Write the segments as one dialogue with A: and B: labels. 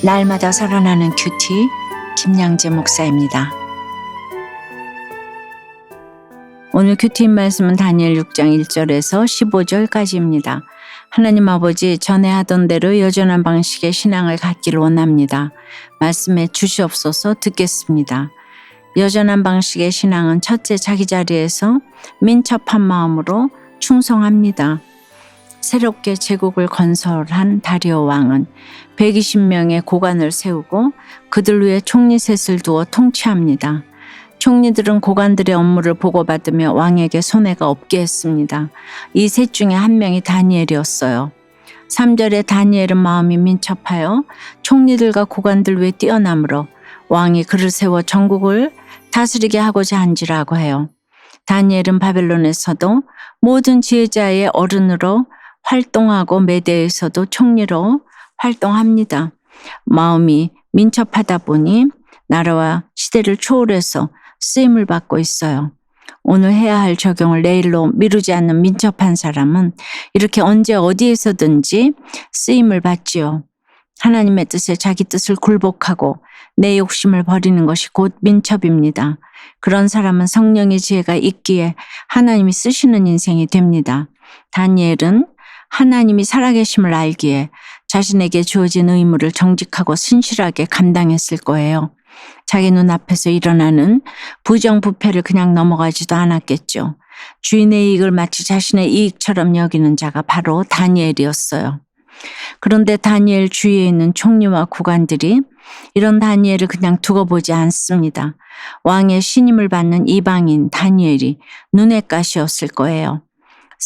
A: 날마다 살아나는 큐티 김양재 목사입니다. 오늘 큐티 말씀은 다니엘 6장 1절에서 15절까지입니다. 하나님 아버지, 전에 하던 대로 여전한 방식의 신앙을 갖기를 원합니다. 말씀에 주시옵소서. 듣겠습니다. 여전한 방식의 신앙은 첫째, 자기 자리에서 민첩한 마음으로 충성합니다. 새롭게 제국을 건설한 다리오 왕은 120명의 고관을 세우고 그들 위에 총리셋을 두어 통치합니다. 총리들은 고관들의 업무를 보고받으며 왕에게 손해가 없게 했습니다. 이 셋 중에 한 명이 다니엘이었어요. 3절에 다니엘은 마음이 민첩하여 총리들과 고관들 위에 뛰어남으로 왕이 그를 세워 전국을 다스리게 하고자 한지라고 해요. 다니엘은 바벨론에서도 모든 지혜자의 어른으로 활동하고 메대에서도 총리로 활동합니다. 마음이 민첩하다 보니 나라와 시대를 초월해서 쓰임을 받고 있어요. 오늘 해야 할 적용을 내일로 미루지 않는 민첩한 사람은 이렇게 언제 어디에서든지 쓰임을 받지요. 하나님의 뜻에 자기 뜻을 굴복하고 내 욕심을 버리는 것이 곧 민첩입니다. 그런 사람은 성령의 지혜가 있기에 하나님이 쓰시는 인생이 됩니다. 다니엘은 하나님이 살아계심을 알기에 자신에게 주어진 의무를 정직하고 신실하게 감당했을 거예요. 자기 눈앞에서 일어나는 부정부패를 그냥 넘어가지도 않았겠죠. 주인의 이익을 마치 자신의 이익처럼 여기는 자가 바로 다니엘이었어요. 그런데 다니엘 주위에 있는 총리와 구관들이 이런 다니엘을 그냥 두고 보지 않습니다. 왕의 신임을 받는 이방인 다니엘이 눈의 가시였을 거예요.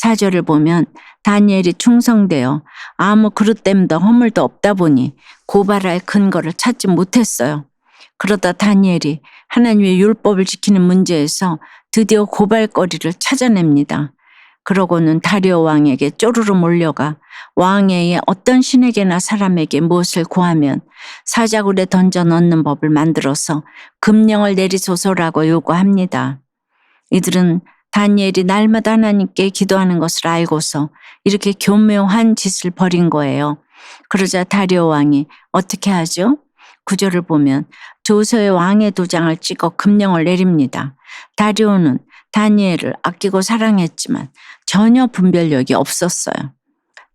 A: 4절을 보면 다니엘이 충성되어 아무 그릇됨도 허물도 없다 보니 고발할 근거를 찾지 못했어요. 그러다 다니엘이 하나님의 율법을 지키는 문제에서 드디어 고발거리를 찾아냅니다. 그러고는 다리오 왕에게 쪼르르 몰려가 왕의 어떤 신에게나 사람에게 무엇을 구하면 사자굴에 던져 넣는 법을 만들어서 금령을 내리소서라고 요구합니다. 이들은 다니엘이 날마다 하나님께 기도하는 것을 알고서 이렇게 교묘한 짓을 벌인 거예요. 그러자 다리오 왕이 어떻게 하죠? 9절을 보면 조서에 왕의 도장을 찍어 금령을 내립니다. 다리오는 다니엘을 아끼고 사랑했지만 전혀 분별력이 없었어요.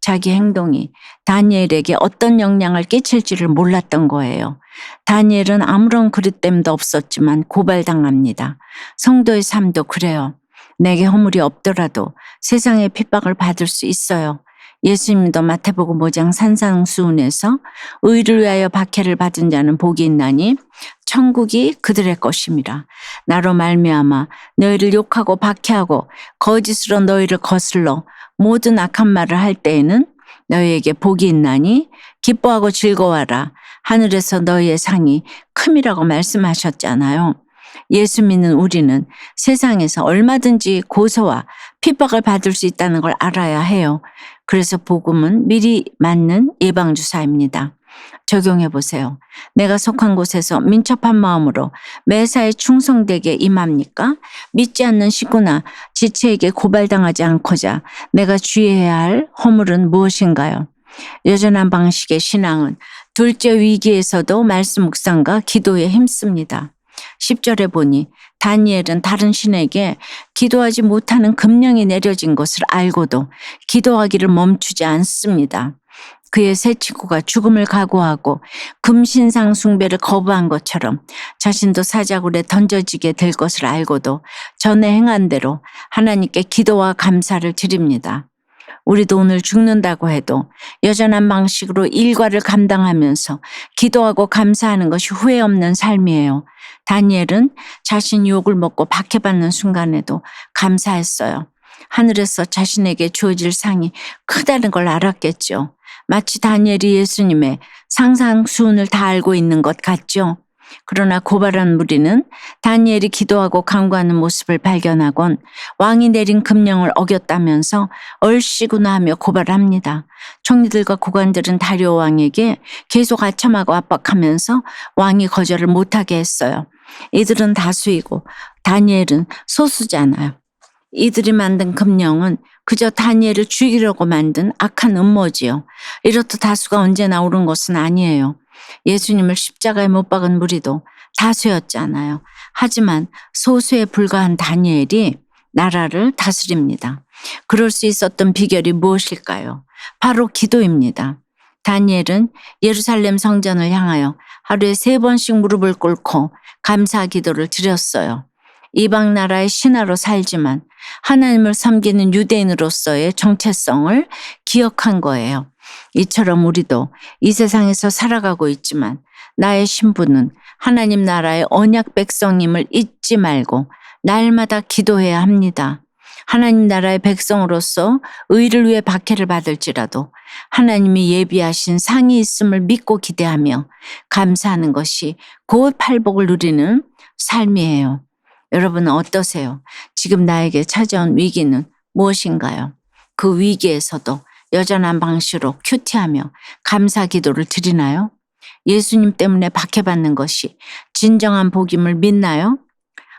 A: 자기 행동이 다니엘에게 어떤 영향을 끼칠지를 몰랐던 거예요. 다니엘은 아무런 그릇됨도 없었지만 고발당합니다. 성도의 삶도 그래요. 내게 허물이 없더라도 세상의 핍박을 받을 수 있어요. 예수님도 마태복음 5장 산상수훈에서 의를 위하여 박해를 받은 자는 복이 있나니 천국이 그들의 것임이라. 나로 말미암아 너희를 욕하고 박해하고 거짓으로 너희를 거슬러 모든 악한 말을 할 때에는 너희에게 복이 있나니 기뻐하고 즐거워하라. 하늘에서 너희의 상이 큼이라고 말씀하셨잖아요. 예수 믿는 우리는 세상에서 얼마든지 고소와 핍박을 받을 수 있다는 걸 알아야 해요. 그래서 복음은 미리 맞는 예방주사입니다. 적용해 보세요. 내가 속한 곳에서 민첩한 마음으로 매사에 충성되게 임합니까? 믿지 않는 식구나 지체에게 고발당하지 않고자 내가 주의해야 할 허물은 무엇인가요? 여전한 방식의 신앙은 둘째 위기에서도 말씀 묵상과 기도에 힘씁니다. 10절에 보니 다니엘은 다른 신에게 기도하지 못하는 금령이 내려진 것을 알고도 기도하기를 멈추지 않습니다. 그의 세 친구가 죽음을 각오하고 금신상 숭배를 거부한 것처럼 자신도 사자굴에 던져지게 될 것을 알고도 전에 행한 대로 하나님께 기도와 감사를 드립니다. 우리도 오늘 죽는다고 해도 여전한 방식으로 일과를 감당하면서 기도하고 감사하는 것이 후회 없는 삶이에요. 다니엘은 자신 욕을 먹고 박해받는 순간에도 감사했어요. 하늘에서 자신에게 주어질 상이 크다는 걸 알았겠죠. 마치 다니엘이 예수님의 상상수훈을 다 알고 있는 것 같죠. 그러나 고발한 무리는 다니엘이 기도하고 간구하는 모습을 발견하곤 왕이 내린 금령을 어겼다면서 얼씨구나 하며 고발합니다. 총리들과 고관들은 다리오 왕에게 계속 아첨하고 압박하면서 왕이 거절을 못하게 했어요. 이들은 다수이고 다니엘은 소수잖아요. 이들이 만든 금령은 그저 다니엘을 죽이려고 만든 악한 음모지요. 이렇듯 다수가 언제나 옳은 것은 아니에요. 예수님을 십자가에 못 박은 무리도 다수였잖아요. 하지만 소수에 불과한 다니엘이 나라를 다스립니다. 그럴 수 있었던 비결이 무엇일까요? 바로 기도입니다. 다니엘은 예루살렘 성전을 향하여 하루에 3번씩 무릎을 꿇고 감사 기도를 드렸어요. 이방 나라의 신하로 살지만 하나님을 섬기는 유대인으로서의 정체성을 기억한 거예요. 이처럼 우리도 이 세상에서 살아가고 있지만 나의 신분은 하나님 나라의 언약 백성임을 잊지 말고 날마다 기도해야 합니다. 하나님 나라의 백성으로서 의를 위해 박해를 받을지라도 하나님이 예비하신 상이 있음을 믿고 기대하며 감사하는 것이 곧 팔복을 누리는 삶이에요. 여러분은 어떠세요? 지금 나에게 찾아온 위기는 무엇인가요? 그 위기에서도 여전한 방식으로 큐티하며 감사 기도를 드리나요? 예수님 때문에 박해받는 것이 진정한 복임을 믿나요?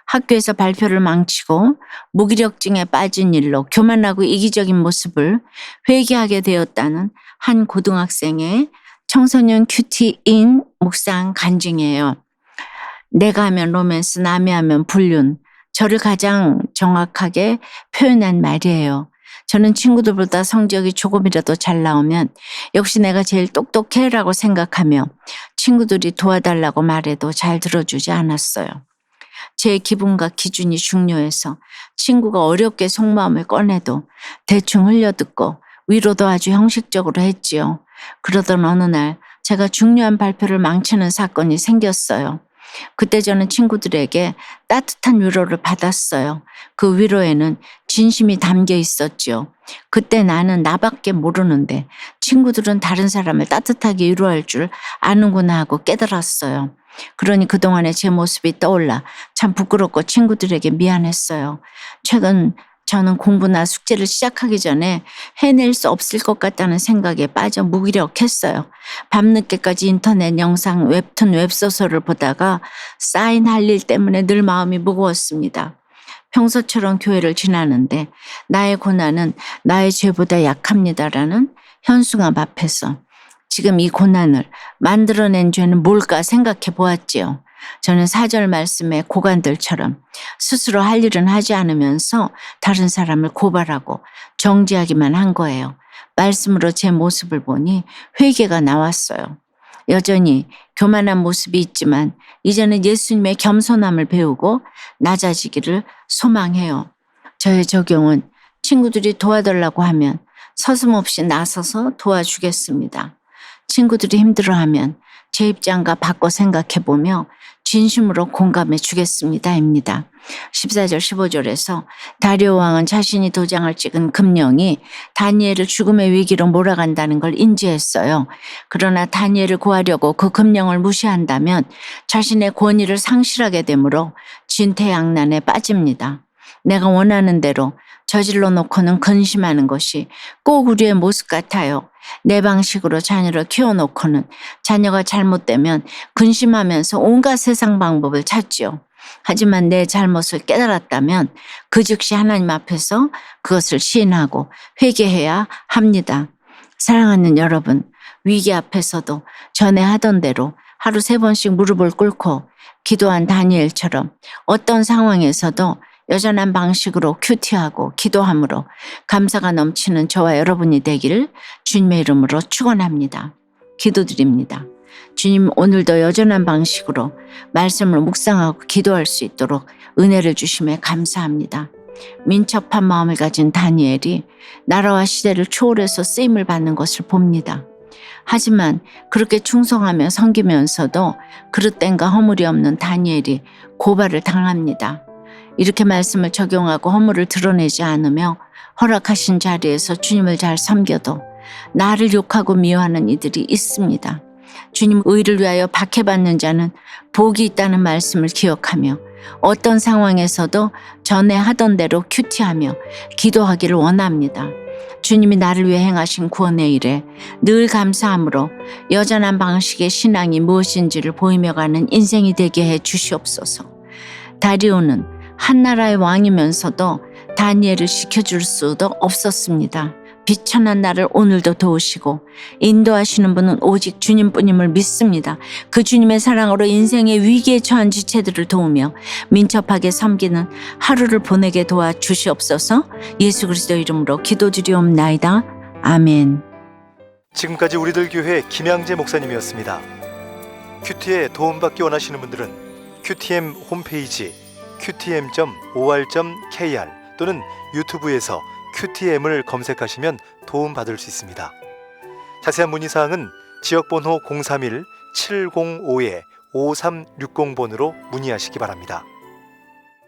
A: 학교에서 발표를 망치고 무기력증에 빠진 일로 교만하고 이기적인 모습을 회개하게 되었다는 한 고등학생의 청소년 큐티인 묵상 간증이에요. 내가 하면 로맨스, 남이 하면 불륜. 저를 가장 정확하게 표현한 말이에요. 저는 친구들보다 성적이 조금이라도 잘 나오면 역시 내가 제일 똑똑해라고 생각하며 친구들이 도와달라고 말해도 잘 들어주지 않았어요. 제 기분과 기준이 중요해서 친구가 어렵게 속마음을 꺼내도 대충 흘려듣고 위로도 아주 형식적으로 했지요. 그러던 어느 날 제가 중요한 발표를 망치는 사건이 생겼어요. 그때 저는 친구들에게 따뜻한 위로를 받았어요. 그 위로에는 진심이 담겨 있었죠. 그때 나는 나밖에 모르는데 친구들은 다른 사람을 따뜻하게 위로할 줄 아는구나 하고 깨달았어요. 그러니 그동안의 제 모습이 떠올라 참 부끄럽고 친구들에게 미안했어요. 최근 저는 공부나 숙제를 시작하기 전에 해낼 수 없을 것 같다는 생각에 빠져 무기력했어요. 밤늦게까지 인터넷 영상, 웹툰, 웹소설을 보다가 쌓인 할 일 때문에 늘 마음이 무거웠습니다. 평소처럼 교회를 지나는데 나의 고난은 나의 죄보다 약합니다라는 현수막 앞에서 지금 이 고난을 만들어낸 죄는 뭘까 생각해 보았지요. 저는 4절 말씀의 고관들처럼 스스로 할 일은 하지 않으면서 다른 사람을 고발하고 정죄하기만 한 거예요. 말씀으로 제 모습을 보니 회개가 나왔어요. 여전히 교만한 모습이 있지만 이제는 예수님의 겸손함을 배우고 낮아지기를 소망해요. 저의 적용은 친구들이 도와달라고 하면 서슴없이 나서서 도와주겠습니다. 친구들이 힘들어하면 제 입장과 바꿔 생각해보며 진심으로 공감해 주겠습니다. 입니다. 14절 15절에서 다리오 왕은 자신이 도장을 찍은 금령이 다니엘을 죽음의 위기로 몰아간다는 걸 인지했어요. 그러나 다니엘을 구하려고 그 금령을 무시한다면 자신의 권위를 상실하게 되므로 진퇴양난에 빠집니다. 내가 원하는 대로 저질러 놓고는 근심하는 것이 꼭 우리의 모습 같아요. 내 방식으로 자녀를 키워놓고는 자녀가 잘못되면 근심하면서 온갖 세상 방법을 찾지요. 하지만 내 잘못을 깨달았다면 그 즉시 하나님 앞에서 그것을 시인하고 회개해야 합니다. 사랑하는 여러분, 위기 앞에서도 전에 하던 대로 하루 3번씩 무릎을 꿇고 기도한 다니엘처럼 어떤 상황에서도 여전한 방식으로 큐티하고 기도함으로 감사가 넘치는 저와 여러분이 되기를 주님의 이름으로 축원합니다. 기도드립니다. 주님, 오늘도 여전한 방식으로 말씀을 묵상하고 기도할 수 있도록 은혜를 주심에 감사합니다. 민첩한 마음을 가진 다니엘이 나라와 시대를 초월해서 쓰임을 받는 것을 봅니다. 하지만 그렇게 충성하며 섬기면서도 그릇됨과 허물이 없는 다니엘이 고발을 당합니다. 이렇게 말씀을 적용하고 허물을 드러내지 않으며 허락하신 자리에서 주님을 잘 섬겨도 나를 욕하고 미워하는 이들이 있습니다. 주님, 의를 위하여 박해받는 자는 복이 있다는 말씀을 기억하며 어떤 상황에서도 전에 하던 대로 큐티하며 기도하기를 원합니다. 주님이 나를 위해 행하신 구원의 일에 늘 감사함으로 여전한 방식의 신앙이 무엇인지를 보이며 가는 인생이 되게 해 주시옵소서. 다리오는 한 나라의 왕이면서도 다니엘을 지켜줄 수도 없었습니다. 비천한 나를 오늘도 도우시고 인도하시는 분은 오직 주님뿐임을 믿습니다. 그 주님의 사랑으로 인생의 위기에 처한 지체들을 도우며 민첩하게 섬기는 하루를 보내게 도와 주시옵소서. 예수 그리스도 이름으로 기도드리옵나이다. 아멘.
B: 지금까지 우리들 교회 김양재 목사님이었습니다. 큐티에 도움받기 원하시는 분들은 QTM 홈페이지 qtm.or.kr 또는 유튜브에서 QTM을 검색하시면 도움받을 수 있습니다. 자세한 문의사항은 지역번호 031-705-5360번으로 문의하시기 바랍니다.